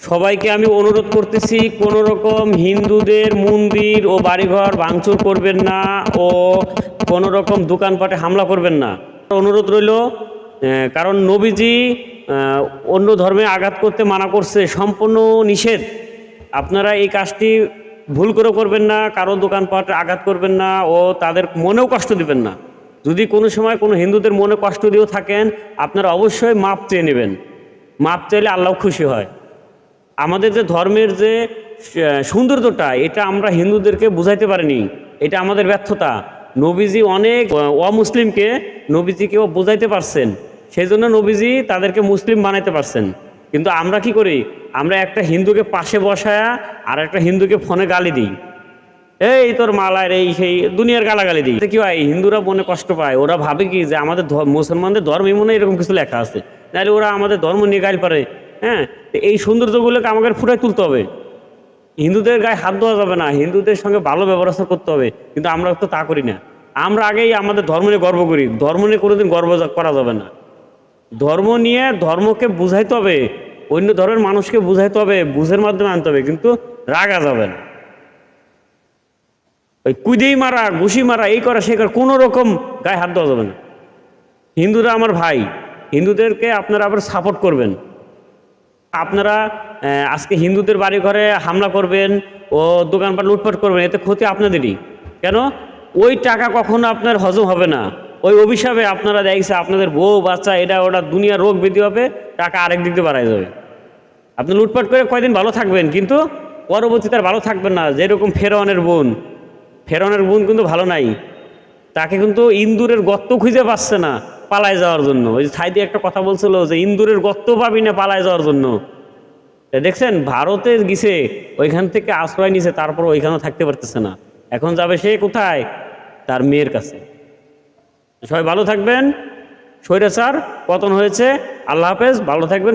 সবাইকে আমি অনুরোধ করতেছি, কোনো রকম হিন্দুদের মন্দির ও বাড়িঘর ভাঙচুর করবেন না ও কোনো রকম দোকানপাটে হামলা করবেন না। অনুরোধ রইল, কারণ নবীজি অন্য ধর্মে আঘাত করতে মানা করছে, সম্পূর্ণ নিষেধ। আপনারা এই কাজটি ভুল করে করবেন না, কারো দোকানপাটে আঘাত করবেন না ও তাদের মনেও কষ্ট দিবেন না। যদি কোনো সময় কোনো হিন্দুদের মনে কষ্ট দিয়েও থাকেন, আপনারা অবশ্যই মাপ চেয়ে নেবেন। মাপ চাইলে আল্লাহ খুশি হয়। আমাদের যে ধর্মের যে সৌন্দর্যটা, এটা আমরা হিন্দুদেরকে বুঝাইতে পারিনি, এটা আমাদের ব্যর্থতা। নবীজি অনেক অমুসলিমকে নবীজিকেও বুঝাইতে পারছেন, সেই জন্য নবীজি তাদেরকে মুসলিম বানাইতে পারছেন। কিন্তু আমরা কি করি? আমরা একটা হিন্দুকে পাশে বসায়া আর একটা হিন্দুকে ফোনে গালি দিই, এই তোর মালার এই সেই দুনিয়ার গালাগালি দিই। কি হয়, হিন্দুরা মনে কষ্ট পায়। ওরা ভাবে কি যে আমাদের মুসলমানদের ধর্মে মনে এরকম কিছু লেখা আছে, নাহলে ওরা আমাদের ধর্ম নিয়ে গালি পারে। হ্যাঁ, এই সৌন্দর্যগুলোকে আমাদের ফুটাই তুলতে হবে। হিন্দুদের গায়ে হাত দেওয়া যাবে না, হিন্দুদের সঙ্গে ভালো ব্যবস্থা করতে হবে। কিন্তু আমরা তো তা করি না। আমরা আগেই আমাদের ধর্ম নিয়ে গর্ব করি, ধর্ম নিয়ে কোনোদিন গর্ব করা যাবে না। ধর্ম নিয়ে ধর্মকে বুঝাইতে হবে, অন্য ধর্মের মানুষকে বুঝাইতে হবে, বুঝের মাধ্যমে আনতে হবে, কিন্তু রাগা যাবে না। ওই কুদেই মারা, ঘুষি মারা, এই করা সেই করা, কোনো রকম গায়ে হাত দেওয়া যাবে না। হিন্দুরা আমার ভাই, হিন্দুদেরকে আপনারা আবার সাপোর্ট করবেন। আপনারা আজকে হিন্দুদের বাড়ি ঘরে হামলা করবেন ও দোকানপাট লুটপাট করবেন, এতে ক্ষতি আপনাদেরই। কেন? ওই টাকা কখনো আপনার হজম হবে না। ওই অভিশাপে আপনারা দেখছে আপনাদের বউ বাচ্চা এটা ওটা দুনিয়া রোগ ব্যাধি হবে, টাকা আরেক দিক দিয়ে বাড়াই যাবে। আপনি লুটপাট করে কয়দিন ভালো থাকবেন, কিন্তু পরবর্তীতে আর ভালো থাকবেন না। যেরকম ফেরাউনের বোন কিন্তু ভালো নাই, তাকে কিন্তু ইন্দুরের গর্ত খুঁজে পাচ্ছে না পালায় যাওয়ার জন্য। ওই যে সাইডে একটা কথা বলছিল যে ইন্দুরের গর্ত পাবি না পালায় যাওয়ার জন্য। দেখছেন, ভারতে গেছে, ওইখান থেকে আশ্রয় নিছে, তারপর ওইখানেও থাকতে পারতেছে না। এখন যাবে সে কোথায়? তার মেয়ের কাছে। সবাই ভালো থাকবেন। স্বৈরাচার পতন হয়েছে। আল্লাহ হাফেজ, ভালো থাকবেন।